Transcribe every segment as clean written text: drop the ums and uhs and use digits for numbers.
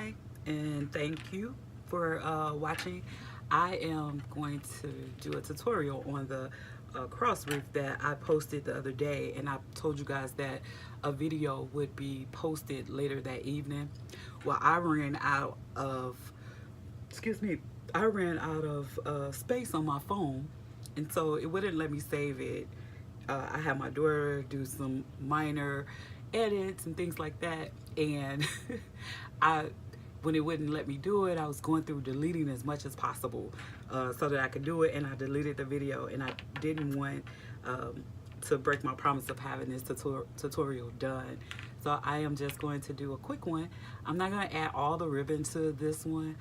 Hi, and thank you for watching. I am going to do a tutorial on the cross wreath that I posted the other day, and I told you guys that a video would be posted later that evening. Well, I ran out of, excuse me, I ran out of space on my phone, and so it wouldn't let me save it. I had my daughter do some minor edits and things like that, and I when it wouldn't let me do it, I was going through deleting as much as possible so that I could do it, and I deleted the video, and I didn't want to break my promise of having this tutorial done. So I am just going to do a quick one. I'm not going to add all the ribbon to this one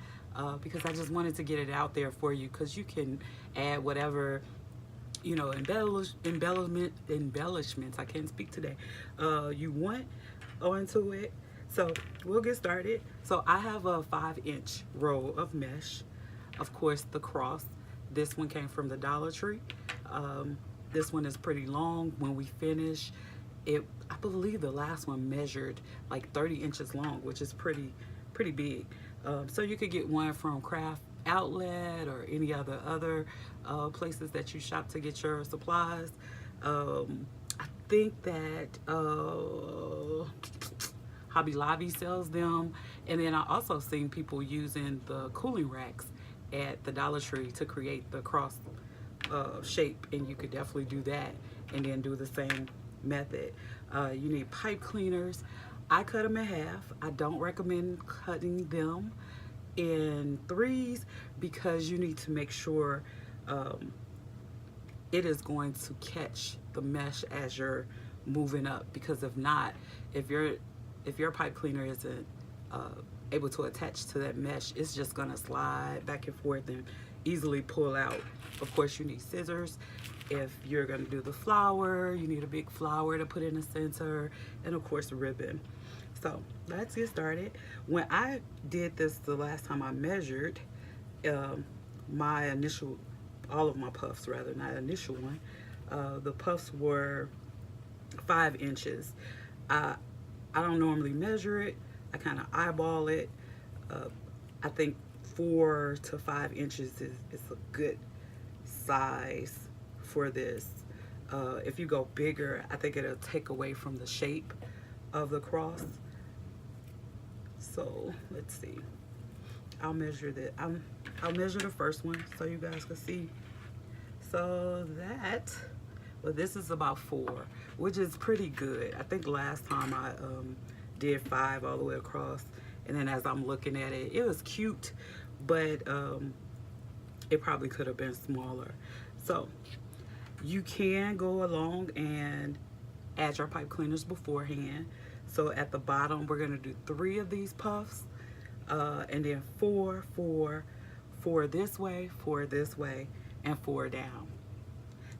because I just wanted to get it out there for you, because you can add whatever, you know, embellishments, I can't speak today, you want onto it. So we'll get started. So I have a 5-inch roll of mesh. Of course, the cross, this one came from the Dollar Tree. This one is pretty long. When we finish it, I believe the last one measured like 30 inches long, which is pretty big. So you could get one from Craft Outlet or any other places that you shop to get your supplies. I think that Hobby Lobby sells them, and then I also seen people using the cooling racks at the Dollar Tree to create the cross shape, and you could definitely do that and then do the same method. You need pipe cleaners. I cut them in half. I don't recommend cutting them in threes because you need to make sure it is going to catch the mesh as you're moving up, because if not, if your pipe cleaner isn't able to attach to that mesh, it's just gonna slide back and forth and easily pull out. Of course, you need scissors. If you're gonna do the flower, you need a big flower to put in the center, and of course ribbon. So let's get started. When I did this the last time I measured, my initial, all of my puffs rather, not initial one, the puffs were 5 inches. I don't normally measure it. I kind of eyeball it. I think 4 to 5 inches is a good size for this. If you go bigger, I think it'll take away from the shape of the cross. So let's see. I'll measure I'll measure the first one so you guys can see. So that, well, this is about 4, which is pretty good. I think last time I did 5 all the way across, and then as I'm looking at it, it was cute, but it probably could have been smaller. So you can go along and add your pipe cleaners beforehand. So at the bottom, we're gonna do 3 of these puffs, and then 4 this way, 4 this way, and 4 down.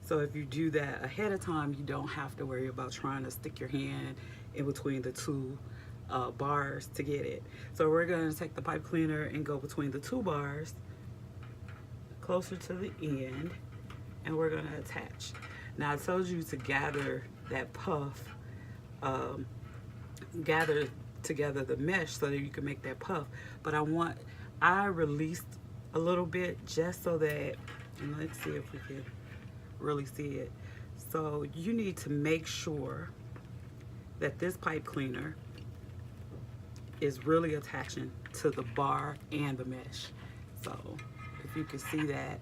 So if you do that ahead of time, you don't have to worry about trying to stick your hand in between the 2 bars to get it. So we're gonna take the pipe cleaner and go between the 2 bars closer to the end, and we're gonna attach. Now I told you to gather that puff, gather together the mesh so that you can make that puff, but I released a little bit just so that, and let's see if we can really see it. So you need to make sure that this pipe cleaner is really attaching to the bar and the mesh. So if you can see that,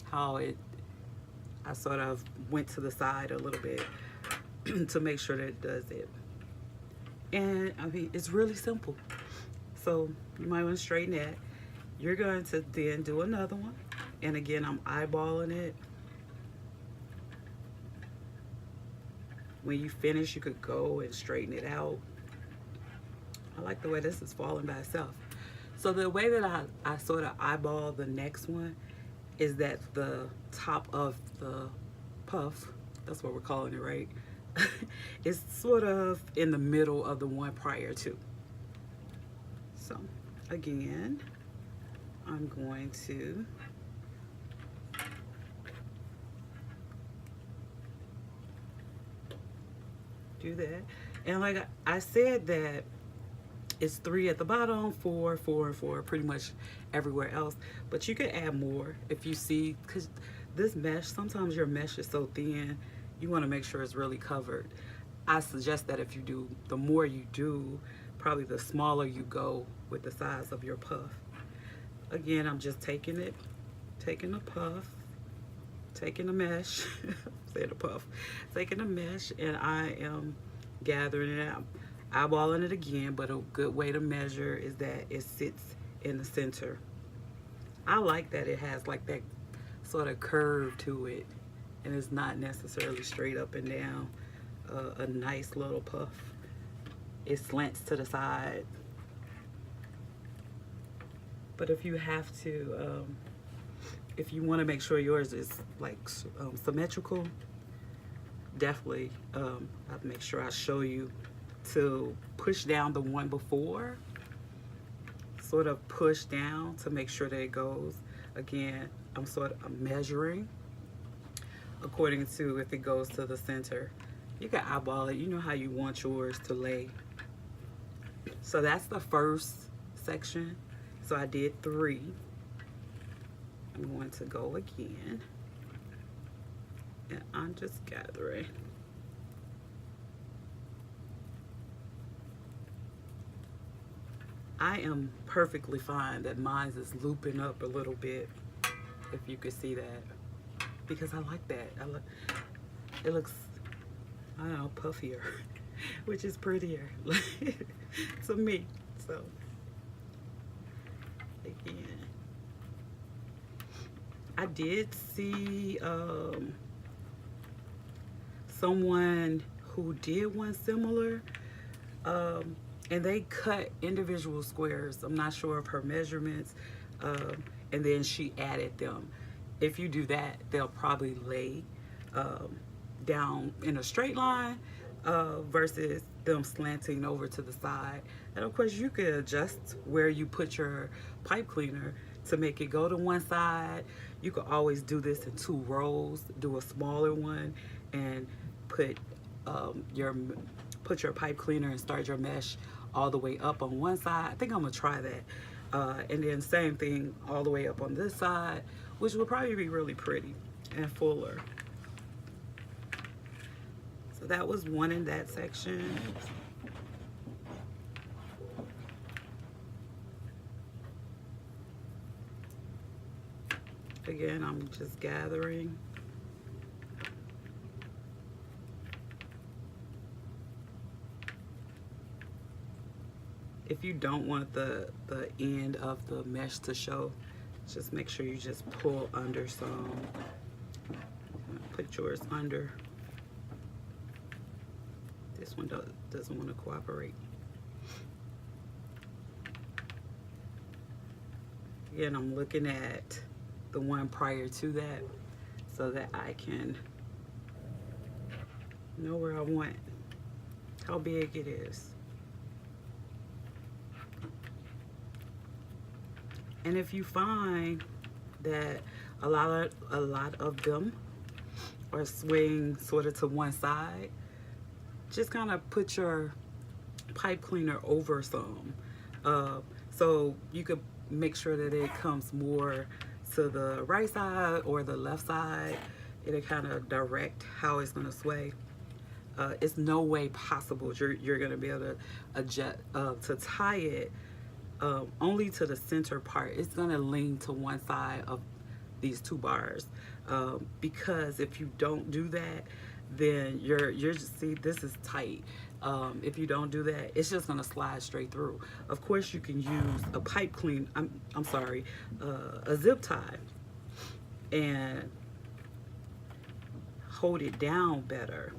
how I sort of went to the side a little bit to make sure that it does it. And I mean, it's really simple. So you might want to straighten that. You're going to then do another one. And again, I'm eyeballing it. When you finish, you could go and straighten it out. I like the way this is falling by itself. So the way that I sort of eyeball the next one is that the top of the puff, that's what we're calling it, right? It's sort of in the middle of the one prior to. So again, I'm going to do that. And like I said, that it's 3 at the bottom, 4, 4, and 4 pretty much everywhere else. But you can add more if you see, because this mesh, sometimes your mesh is so thin, you want to make sure it's really covered. I suggest that if you do, the more you do, probably the smaller you go with the size of your puff. Again, I'm just taking it, taking a puff, taking a mesh, saying a puff, taking a mesh, and I am gathering it out, eyeballing it again. But a good way to measure is that it sits in the center. I like that it has like that sort of curve to it, and it's not necessarily straight up and down. A nice little puff. It slants to the side. But if you have to, if you want to make sure yours is like symmetrical, definitely I'll make sure I show you to push down the one before, sort of push down to make sure that it goes. Again, I'm measuring according to if it goes to the center. You can eyeball it. You know how you want yours to lay. So that's the first section. So I did 3. I'm going to go again. And I'm just gathering. I am perfectly fine that mine is looping up a little bit, if you could see that, because I like that. It looks, I don't know, puffier, which is prettier to me. So again, I did see someone who did one similar, and they cut individual squares. I'm not sure of her measurements, and then she added them. If you do that, they'll probably lay down in a straight line versus them slanting over to the side. And of course, you could adjust where you put your pipe cleaner to make it go to one side. You could always do this in 2 rows, do a smaller one, and put your pipe cleaner and start your mesh all the way up on one side. I think I'm gonna try that. And then same thing all the way up on this side, which will probably be really pretty and fuller. So that was one in that section. Again, I'm just gathering. If you don't want the end of the mesh to show, just make sure you just pull under some. Put yours under. This one doesn't want to cooperate. Again, I'm looking at the one prior to that so that I can know where I want, how big it is. And if you find that a lot of them are swaying sort of to one side, just kind of put your pipe cleaner over some, so you could make sure that it comes more to the right side or the left side. It'll kind of direct how it's going to sway. It's no way possible you're going to be able to adjust to tie it only to the center part. It's going to lean to one side of these 2 bars, because if you don't do that, then you're just, see, this is tight. If you don't do that, it's just gonna slide straight through. Of course, you can use a pipe clean. I'm sorry, a zip tie, and hold it down better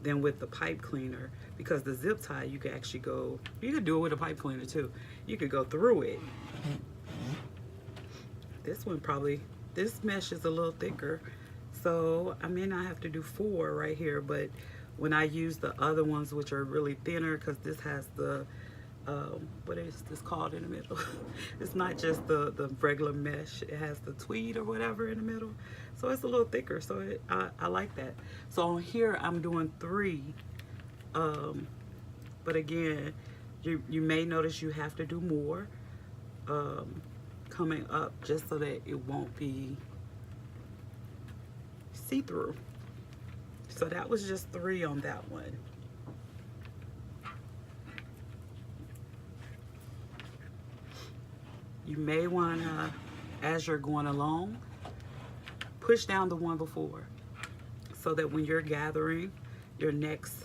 than with the pipe cleaner, because the zip tie, you can actually go. You could do it with a pipe cleaner too. You could go through it. This one probably, this mesh is a little thicker, so I may not have to do 4 right here, but when I use the other ones, which are really thinner, because this has the, what is this called in the middle? It's not just the regular mesh, it has the tweed or whatever in the middle, so it's a little thicker, so I like that. So on here, I'm doing 3, but again, You may notice you have to do more coming up just so that it won't be see-through. So that was just 3 on that one. You may want to, as you're going along, push down the one before so that when you're gathering your next,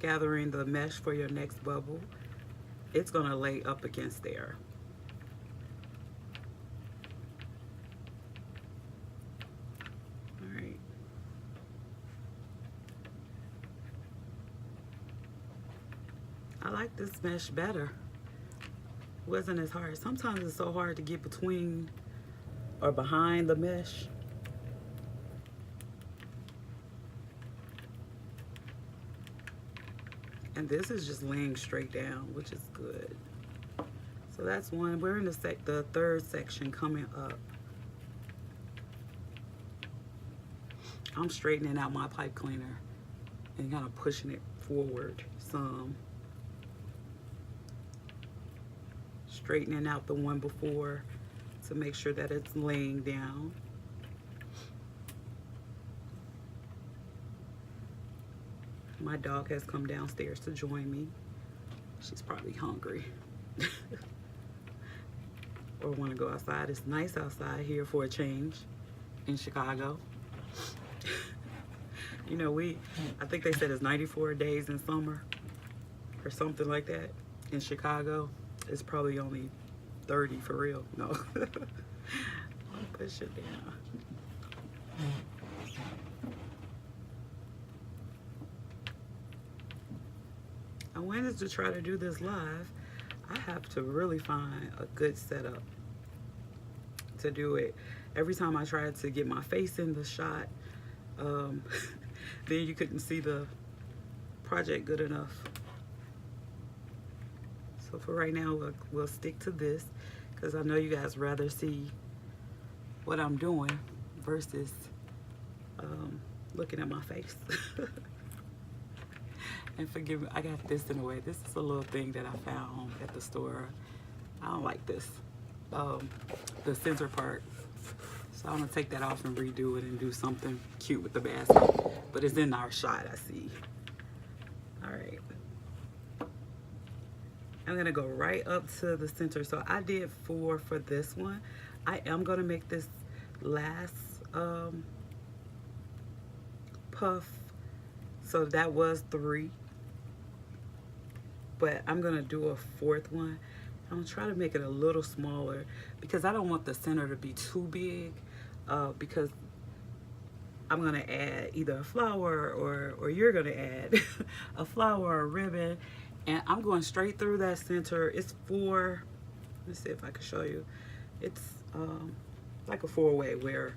gathering the mesh for your next bubble, it's going to lay up against there. All right. I like this mesh better. Wasn't as hard. Sometimes it's so hard to get between or behind the mesh. And this is just laying straight down, which is good. So that's one. We're in the third section coming up. I'm straightening out my pipe cleaner and kind of pushing it forward some. Straightening out the one before to make sure that it's laying down. My dog has come downstairs to join me. She's probably hungry or want to go outside. It's nice outside here for a change in Chicago. You know, I think they said it's 94 days in summer or something like that in Chicago. It's probably only 30 for real. No. I'll push it down. I wanted to try to do this live. I have to really find a good setup to do it. Every time I tried to get my face in the shot, then you couldn't see the project good enough. So for right now, we'll stick to this because I know you guys rather see what I'm doing versus looking at my face. And forgive me, I got this in the way. This is a little thing that I found at the store. I don't like this, the center part. So I'm gonna take that off and redo it and do something cute with the basket. But it's in our shot, I see. All right. I'm gonna go right up to the center. So I did 4 for this one. I am gonna make this last puff. So that was 3. But I'm gonna do a 4th one. I'm gonna try to make it a little smaller because I don't want the center to be too big because I'm gonna add either a flower or you're gonna add a flower or a ribbon, and I'm going straight through that center. It's 4, let's see if I can show you. It's like a 4-way where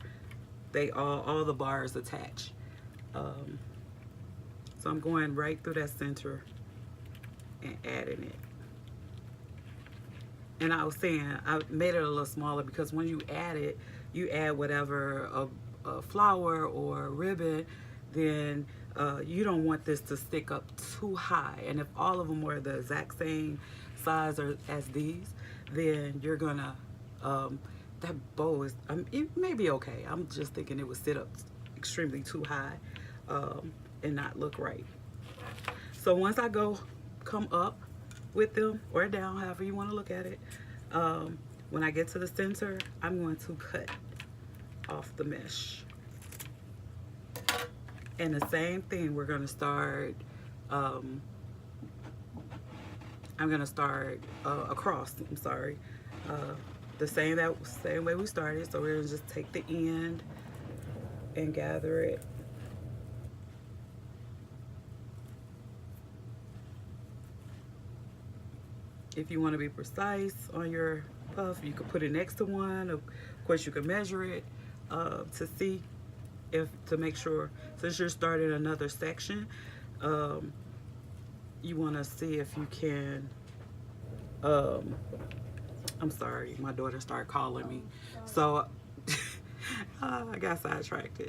they all the bars attach. So I'm going right through that center and adding it. And I was saying I made it a little smaller because when you add it, you add whatever a flower or a ribbon, then you don't want this to stick up too high. And if all of them were the exact same size as these, then you're gonna that bow is it may be okay. I'm just thinking it would sit up extremely too high and not look right. So once I come up with them or down, however you want to look at it, when I get to the center, I'm going to cut off the mesh. And the same thing, we're going to start, I'm going to start across, I'm sorry, the same way we started. So we're going to just take the end and gather it. If you want to be precise on your puff, you could put it next to one. Of course, you can measure it to see to make sure, since you're starting another section, you want to see if you can, I'm sorry, my daughter started calling me. So I got sidetracked.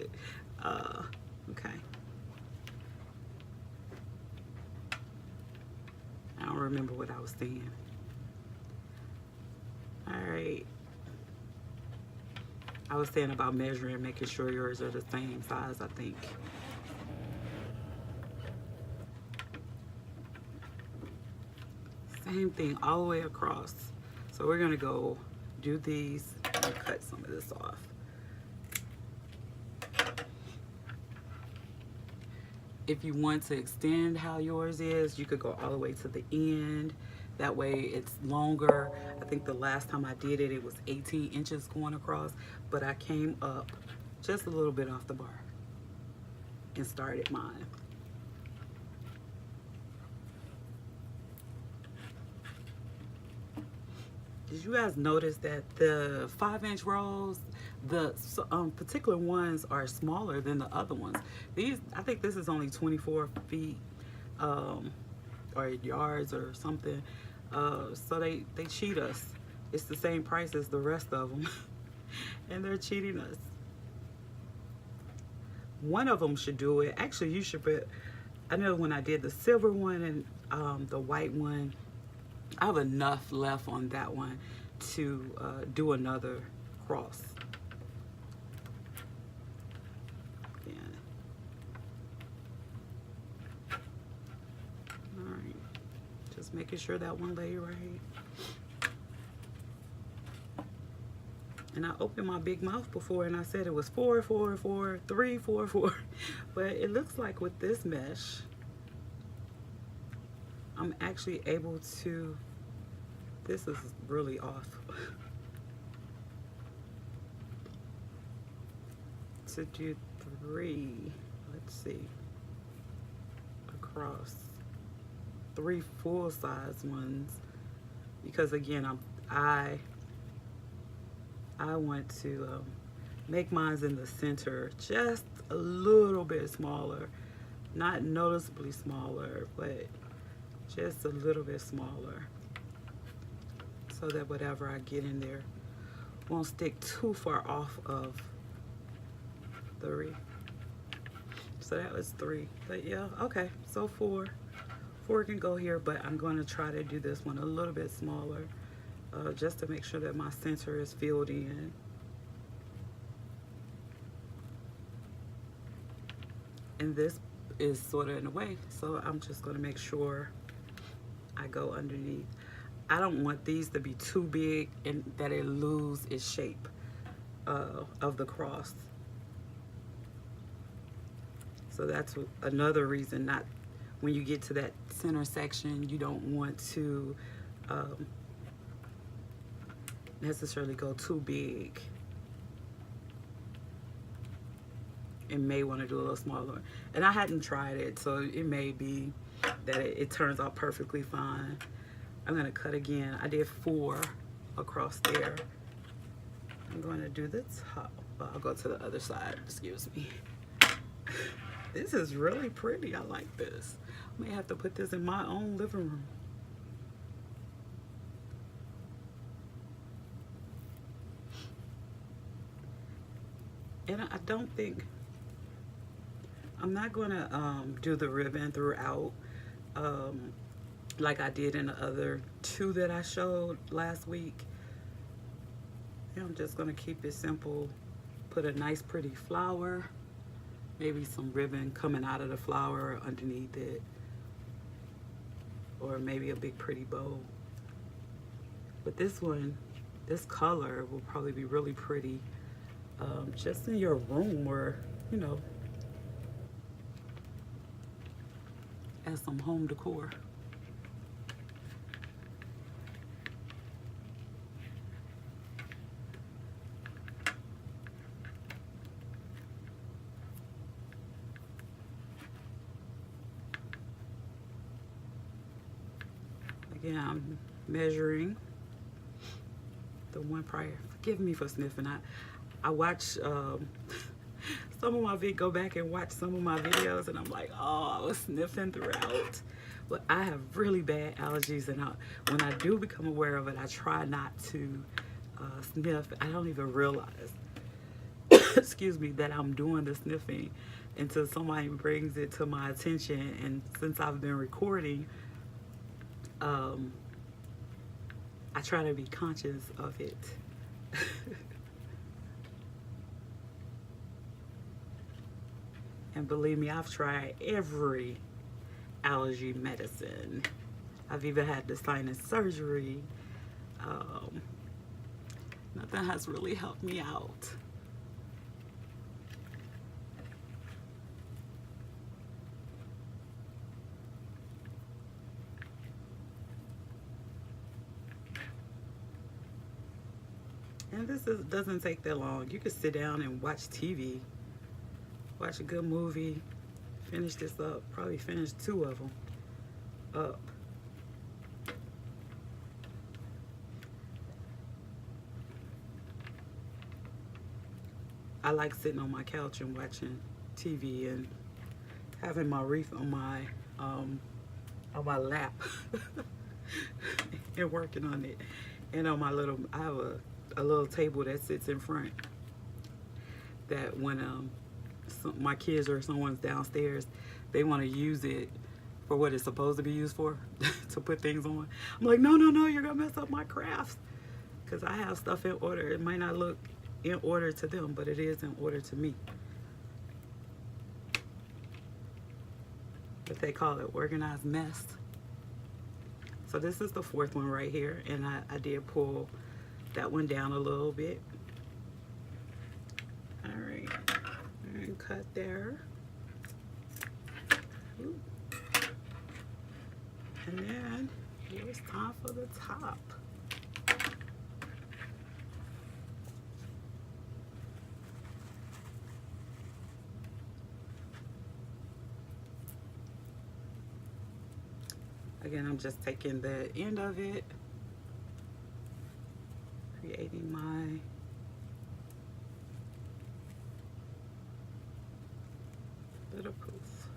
Okay. don't remember what I was saying. All right. I was saying about measuring, making sure yours are the same size, I think. Same thing all the way across. So we're gonna go do these and cut some of this off. If you want to extend how yours is, you could go all the way to the end. That way it's longer. I think the last time I did it, it was 18 inches going across, but I came up just a little bit off the bar and started mine. Did you guys notice that the 5-inch rolls, the particular ones are smaller than the other ones? These, I think this is only 24 feet or yards or something. So they cheat us. It's the same price as the rest of them. And they're cheating us. One of them should do it. Actually, you should put, I know when I did the silver one and the white one, I have enough left on that one to do another cross. Yeah. All right. Just making sure that one lay right. And I opened my big mouth before and I said it was 4, 4, 4, 3, 4, 4. But it looks like with this mesh, I'm actually able to, this is really off, to do 3, let's see, across 3 full-size ones, because again, I want to make mine in the center just a little bit smaller, not noticeably smaller, but just a little bit smaller, so that whatever I get in there won't stick too far off of the wreath. So that was 3, but yeah, okay, so 4 can go here, but I'm going to try to do this one a little bit smaller, just to make sure that my center is filled in. And this is sort of in the way, so I'm just going to make sure I go underneath. I don't want these to be too big and that it lose its shape of the cross. So that's another reason, not when you get to that center section, you don't want to necessarily go too big. And may want to do a little smaller. And I hadn't tried it, so it may be that it turns out perfectly fine. I'm gonna cut again. I did 4 across there. I'm going to do the top. Well, I'll go to the other side, excuse me. This is really pretty, I like this. I may have to put this in my own living room. And I don't think, I'm not gonna do the ribbon throughout like I did in the other 2 that I showed last week. And I'm just gonna keep it simple. Put a nice pretty flower, maybe some ribbon coming out of the flower underneath it, or maybe a big pretty bow. But this one, this color will probably be really pretty just in your room, or you know, as some home decor. Again, I'm measuring the one prior. Forgive me for sniffing. I watch some of my go back and watch some of my videos, and I'm like, oh, I was sniffing throughout. But I have really bad allergies, and when I do become aware of it, I try not to sniff. I don't even realize, excuse me, that I'm doing the sniffing until somebody brings it to my attention. And since I've been recording, Um, I try to be conscious of it. And believe me, I've tried every allergy medicine. I've even had the sinus surgery. Um, Nothing has really helped me out. And doesn't take that long. You can sit down and watch TV, watch a good movie, finish this up. Probably finish 2 of them up. I like sitting on my couch and watching TV and having my wreath on my lap and working on it. And on my little, I have a little table that sits in front. That when my kids or someone's downstairs, they want to use it for what it's supposed to be used for, to put things on. I'm like, no, no, no, you're gonna mess up my crafts, because I have stuff in order. It might not look in order to them, but it is in order to me. But they call it organized mess. So this is the 4th one right here, and I did pull that one down a little bit. All right, and cut there. Ooh. And then it's time for the top. Again, I'm just taking the end of it, creating my little poof.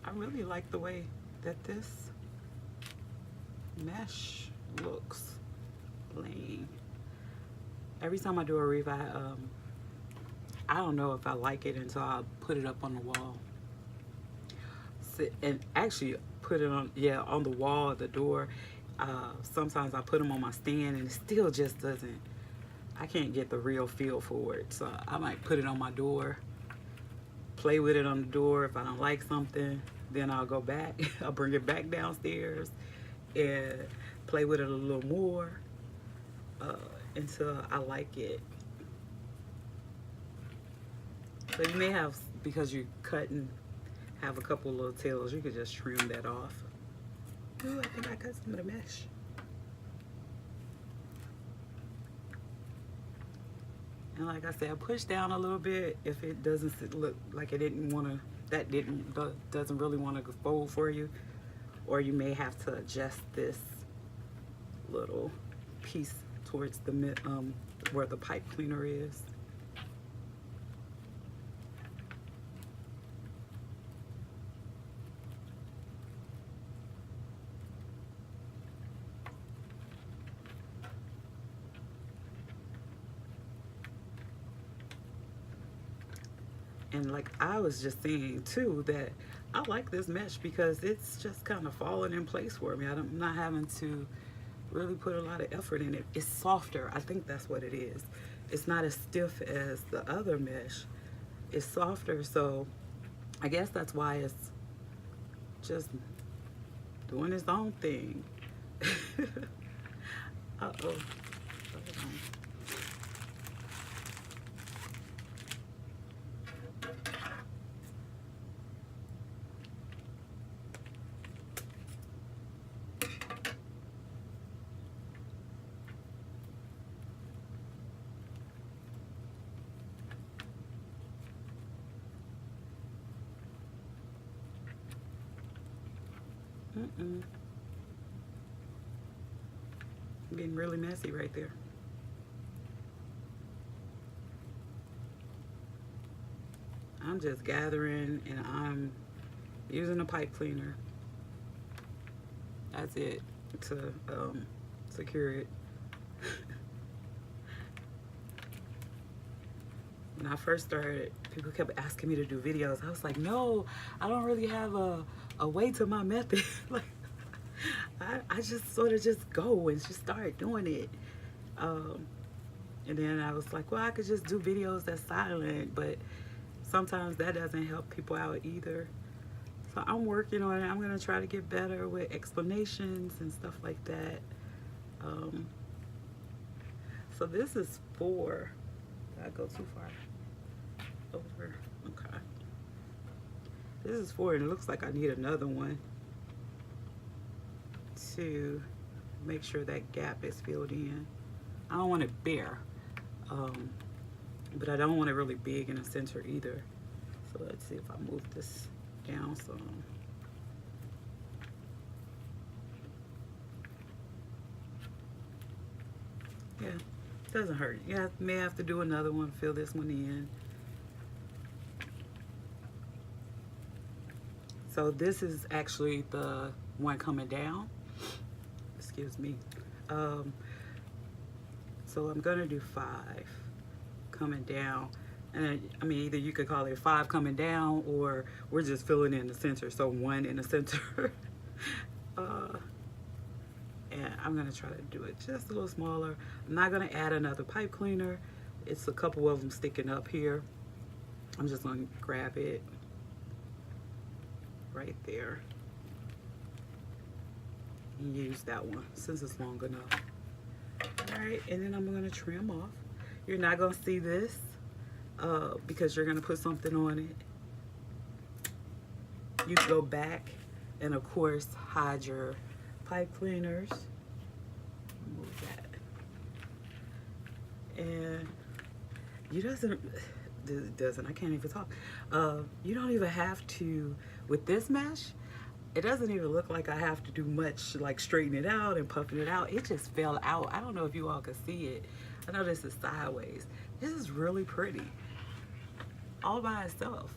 I really like the way that this mesh looks laying. Every time I do a wreath, I don't know if I like it until I put it up on the wall. And actually put it on, yeah, on the wall at the door. Sometimes I put them on my stand and it still just doesn't, I can't get the real feel for it. So I might put it on my door, play with it on the door. If I don't like something, then I'll go back. I'll bring it back downstairs and play with it a little more until I like it. So you may have, because you cut and have a couple little tails, you could just trim that off. Ooh, I think I cut some of the mesh. And like I said, I pushed down a little bit if it doesn't look like it didn't want to, doesn't really want to fold for you. Or you may have to adjust this little piece towards the where the pipe cleaner is. And like I was just saying too, that I like this mesh because it's just kind of falling in place for me. I'm not having to really put a lot of effort in it. It's softer. I think that's what it is. It's not as stiff as the other mesh. It's softer, so I guess that's why it's just doing its own thing. Uh-oh. Getting really messy right there. I'm just gathering and I'm using a pipe cleaner. That's it to secure it. when I first started, people kept asking me to do videos. I was like, no, I don't really have a way to my method. Like, I just sort of just go and just start doing it. And then I was like, well, I could just do videos that's silent, but sometimes that doesn't help people out either. So I'm working on it. I'm gonna try to get better with explanations and stuff like that. So this is 4. Did I go too far over? Okay. This is 4, and it looks like I need another one to make sure that gap is filled in. I don't want it bare, but I don't want it really big in the center either. So let's see if I move this down some. Yeah, doesn't hurt. You may have to do another one, fill this one in. So this is actually the one coming down. Excuse me. So I'm gonna do 5 coming down. And I mean, either you could call it 5 coming down, or we're just filling in the center. So 1 in the center. And I'm gonna try to do it just a little smaller. I'm not gonna add another pipe cleaner. It's a couple of them sticking up here. I'm just gonna grab it right there and use that one since it's long enough. All right, and then I'm gonna trim off. You're not gonna see this because you're gonna put something on it. You can go back and of course hide your pipe cleaners. Move that. And you I can't even talk. You don't even have to, with this mesh, it doesn't even look like I have to do much, like straighten it out and puffing it out. It just fell out. I don't know if you all can see it. I know this is sideways. This is really pretty. All by itself.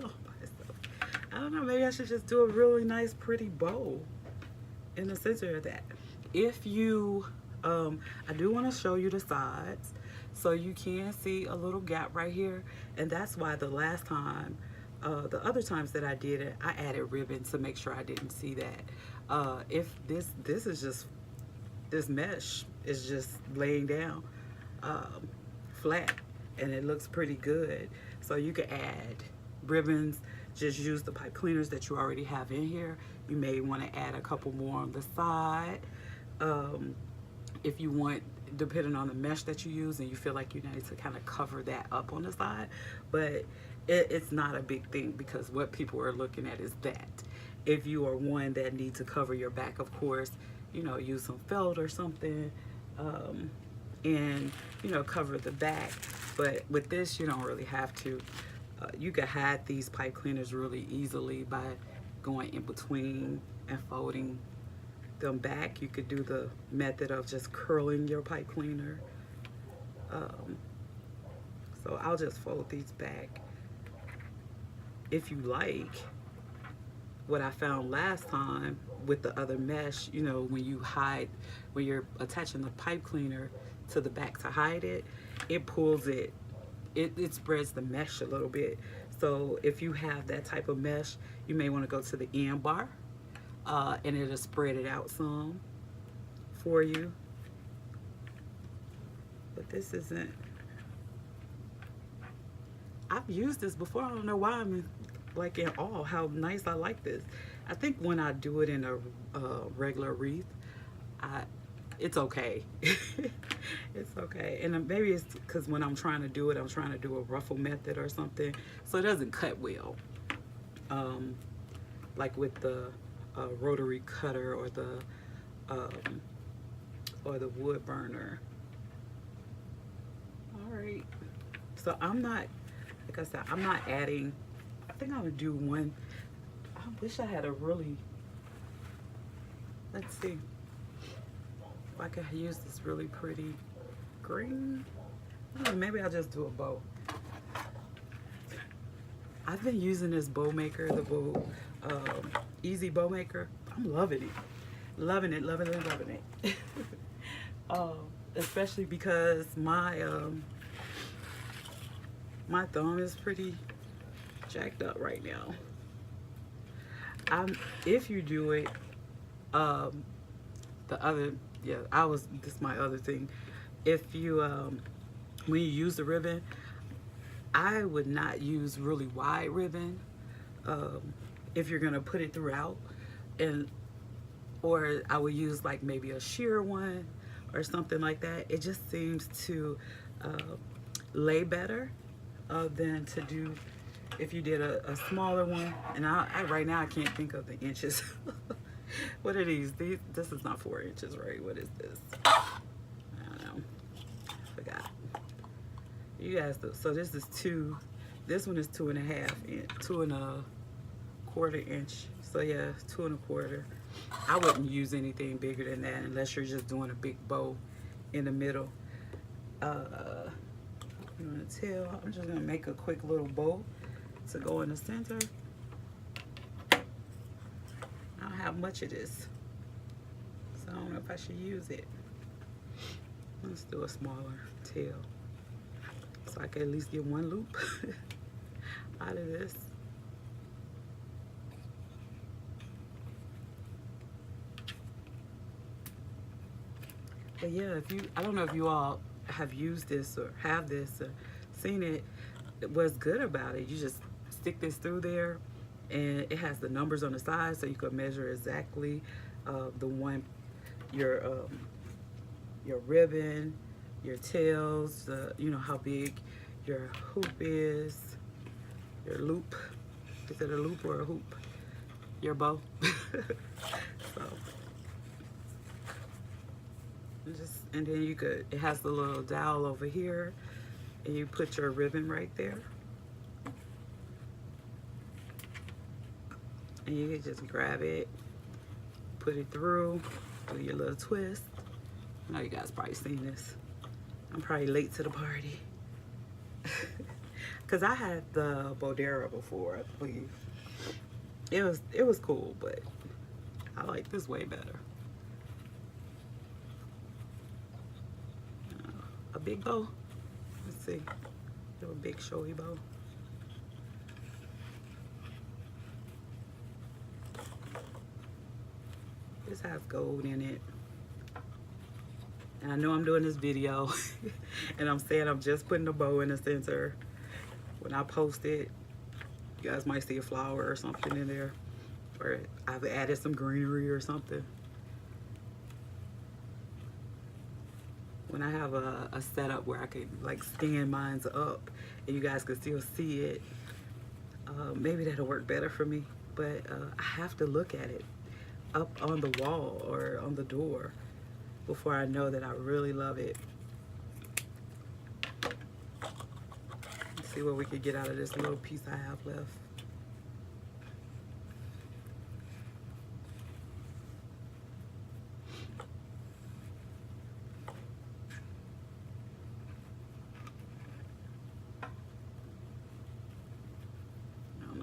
All by itself. I don't know, maybe I should just do a really nice pretty bow in the center of that. If you, I do want to show you the sides so you can see a little gap right here. And that's why the last time, the other times that I did it, I added ribbon to make sure I didn't see that. If this is just, this mesh is just laying down flat and it looks pretty good. So you could add ribbons, just use the pipe cleaners that you already have in here. You may want to add a couple more on the side. If you want, depending on the mesh that you use and you feel like you need to kind of cover that up on the side, but it's not a big thing because what people are looking at is that. If you are one that needs to cover your back, of course, you know, use some felt or something, and you know, cover the back. But with this, you don't really have to. You can hide these pipe cleaners really easily by going in between and folding them back. You could do the method of just curling your pipe cleaner. So I'll just fold these back. If you like, what I found last time with the other mesh, you know, when you're attaching the pipe cleaner to the back to hide it, it pulls it spreads the mesh a little bit. So if you have that type of mesh, you may want to go to the end bar and it'll spread it out some for you. But this isn't, I've used this before. I don't know why I'm like in awe how nice I like this. I think when I do it in a regular wreath, it's okay. It's okay. And maybe it's because when I'm trying to do it, I'm trying to do a ruffle method or something, so it doesn't cut well. Like with the rotary cutter or the wood burner. All right. So I'm not, like I said, I'm not adding. I think I'm gonna do one. I wish I had a really. Let's see. If I could use this really pretty green. Maybe I'll just do a bow. I've been using this bow maker, the bow, easy bow maker. I'm loving it. Loving it, loving it, loving it. Especially because my My thumb is pretty jacked up right now. If you do it, um, the other, yeah, this is my other thing. If you, when you use the ribbon, I would not use really wide ribbon um, if you're gonna put it throughout, and or I would use like maybe a sheer one or something like that. It just seems to uh, lay better than to do if you did a smaller one. And right now I can't think of the inches. What are these? This is not 4 inches, right? What is this? I don't know. Forgot. You guys, so this is 2. This one is 2.5, 2.25 inch. So yeah, 2.25. I wouldn't use anything bigger than that unless you're just doing a big bow in the middle. You want to tell? I'm just gonna make a quick little bow to go in the center. I don't have much of this, so I don't know if I should use it. Let's do a smaller tail, so I can at least get one loop out of this. But yeah, I don't know if you all have used this or have this or seen it. What's good about it, you just stick this through there, and it has the numbers on the side, so you can measure exactly the one, your ribbon, your tails, you know how big your hoop is, your loop. Is it a loop or a hoop? Your bow. So. And then it has the little dowel over here, and you put your ribbon right there. And you can just grab it, put it through, do your little twist. I know you guys probably seen this. I'm probably late to the party. Cause I had the Bodera before, I believe. It was cool, but I like this way better. A big bow. Let's see. Do a big showy bow. This has gold in it. And I know I'm doing this video and I'm saying I'm just putting a bow in the center. When I post it, you guys might see a flower or something in there. Or I've added some greenery or something. When I have a setup where I can like stand mine up and you guys can still see it, maybe that'll work better for me. But I have to look at it up on the wall or on the door before I know that I really love it. Let's see what we can get out of this little piece I have left.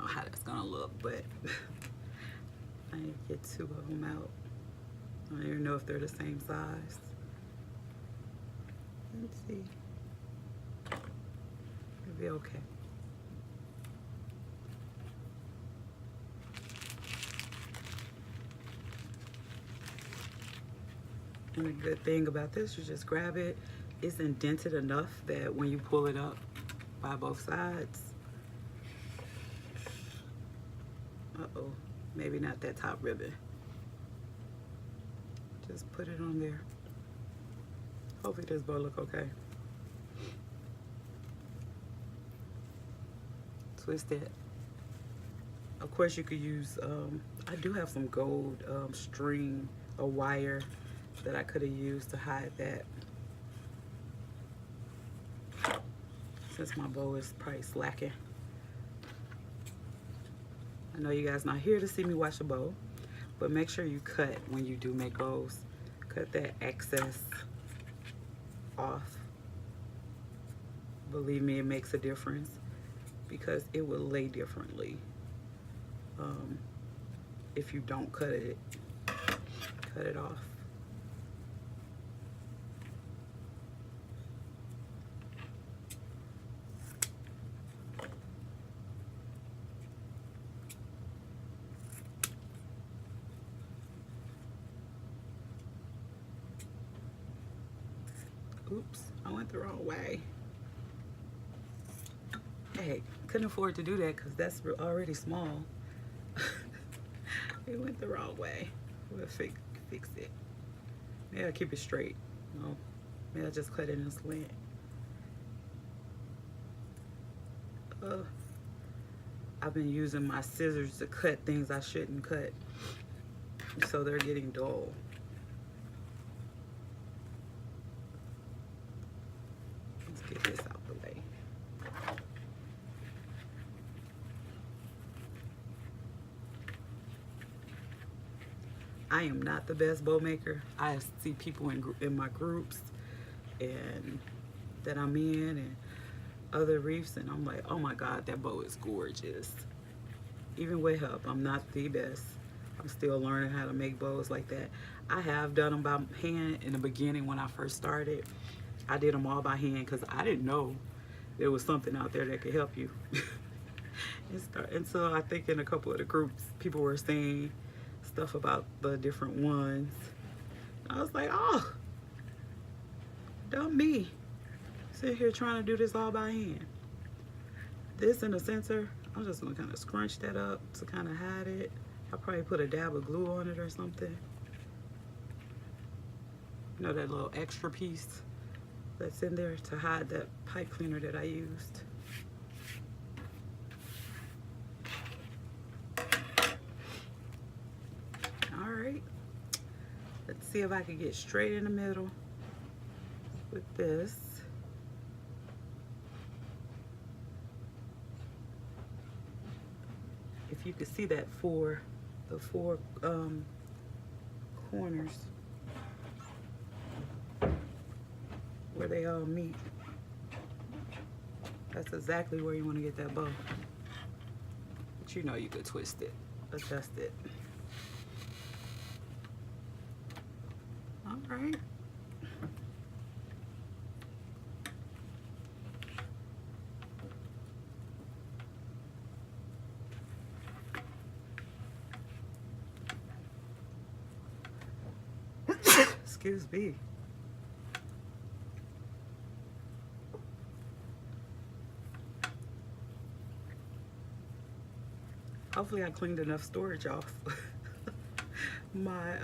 How that's gonna look, but I need to get 2 of them out. I don't even know if they're the same size. Let's see. It'll be okay. And the good thing about this, you just grab it. It's indented enough that when you pull it up by both sides, uh-oh, maybe not that top ribbon. Just put it on there. Hopefully this bow look okay. Twist it. Of course you could use, I do have some gold string or wire that I could have used to hide that. Since my bow is probably slacking. I know you guys not here to see me wash a bow, but make sure you cut when you do make bows. Cut that excess off. Believe me, it makes a difference because it will lay differently if you don't cut it off. Oops, I went the wrong way. Hey, couldn't afford to do that because that's already small. It went the wrong way. We'll fix it. Maybe I'll keep it straight. No, maybe I'll just cut it in a slant. I've been using my scissors to cut things I shouldn't cut, so they're getting dull. Let's get this out the way. I am not the best bow maker. I see people in my groups and that I'm in and other wreaths, and I'm like, oh my God, that bow is gorgeous. Even with help, I'm not the best. I'm still learning how to make bows like that. I have done them by hand in the beginning when I first started. I did them all by hand because I didn't know there was something out there that could help you. And so I think in a couple of the groups, people were saying stuff about the different ones. I was like, oh, dumb me. Sit here trying to do this all by hand. This in the center, I'm just gonna kind of scrunch that up to kind of hide it. I'll probably put a dab of glue on it or something. You know, that little extra piece that's in there to hide that pipe cleaner that I used. All right, let's see if I can get straight in the middle with this. If you could see that the four corners where they all meet, that's exactly where you want to get that bow. But you know you could twist it, adjust it. All right. Excuse me. Hopefully I cleaned enough storage off my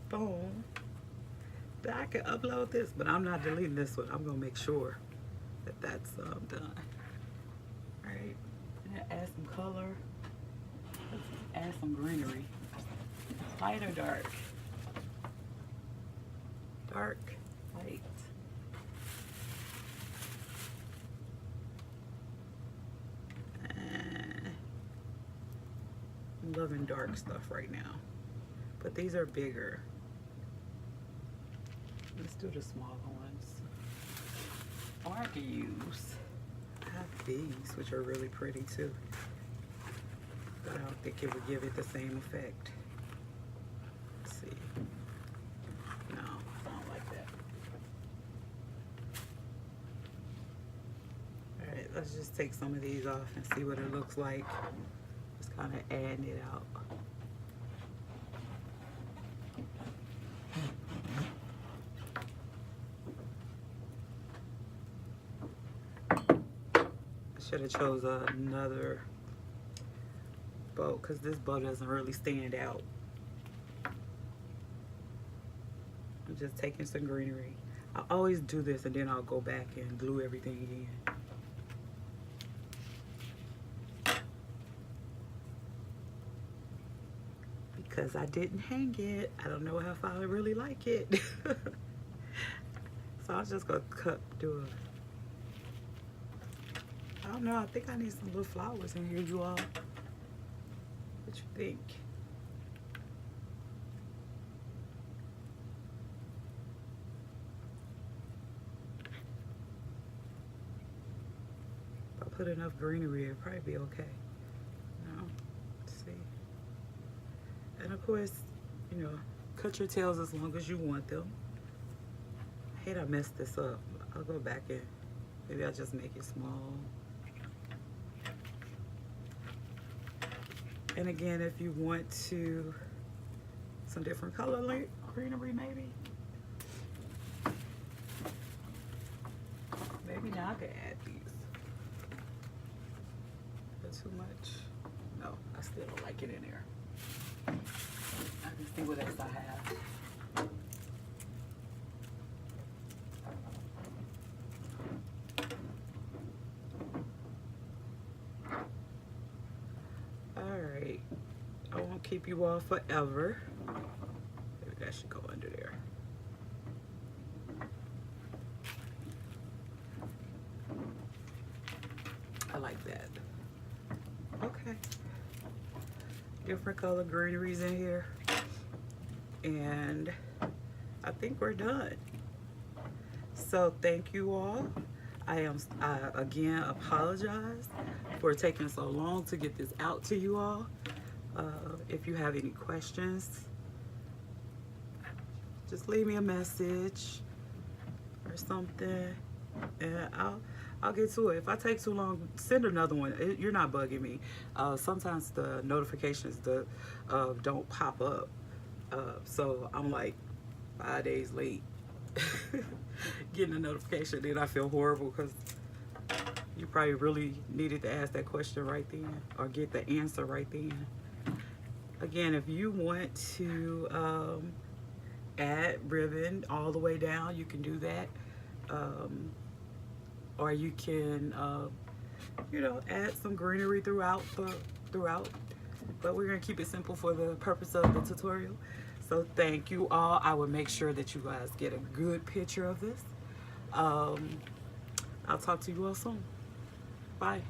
phone that I can upload this, but I'm not deleting this one. I'm gonna make sure that that's done. All right, add some color. Let's add some greenery. Light or dark? Dark, light. I'm loving dark stuff right now, but these are bigger. Let's do the smaller ones. Or I could use, I have these, which are really pretty too, but I don't think it would give it the same effect. Let's see. No, I don't like that. All right, let's just take some of these off and see what it looks like. Just kind of adding it out. Should have chose another bow because this bow doesn't really stand out. I'm just taking some greenery. I always do this and then I'll go back and glue everything in. Because I didn't hang it. I don't know if I really like it. So I'm just gonna do a, I don't know, I think I need some little flowers in here, you all. What you think? If I put enough greenery, it'll probably be okay. No, let's see. And of course, you know, cut your tails as long as you want them. I hate I messed this up. I'll go back and maybe I'll just make it small. And again, if you want to, some different color greenery maybe. maybe now I could add these. That's too much. No, I still don't like it in there. I can see what else I have. Alright. I won't keep you all forever. Maybe that should go under there. I like that. Okay. Different color greeneries in here. And I think we're done. So thank you all. I again apologize for taking so long to get this out to you all. If you have any questions, just leave me a message or something, and I'll get to it. If I take too long, send another one. You're not bugging me. Sometimes the notifications don't pop up, so I'm like 5 days late getting a notification. Then I feel horrible because you probably really needed to ask that question right then or get the answer right then. Again, if you want to add ribbon all the way down, you can do that. Or you can, you know, add some greenery throughout. But we're gonna keep it simple for the purpose of the tutorial. So thank you all. I will make sure that you guys get a good picture of this. I'll talk to you all soon. Bye.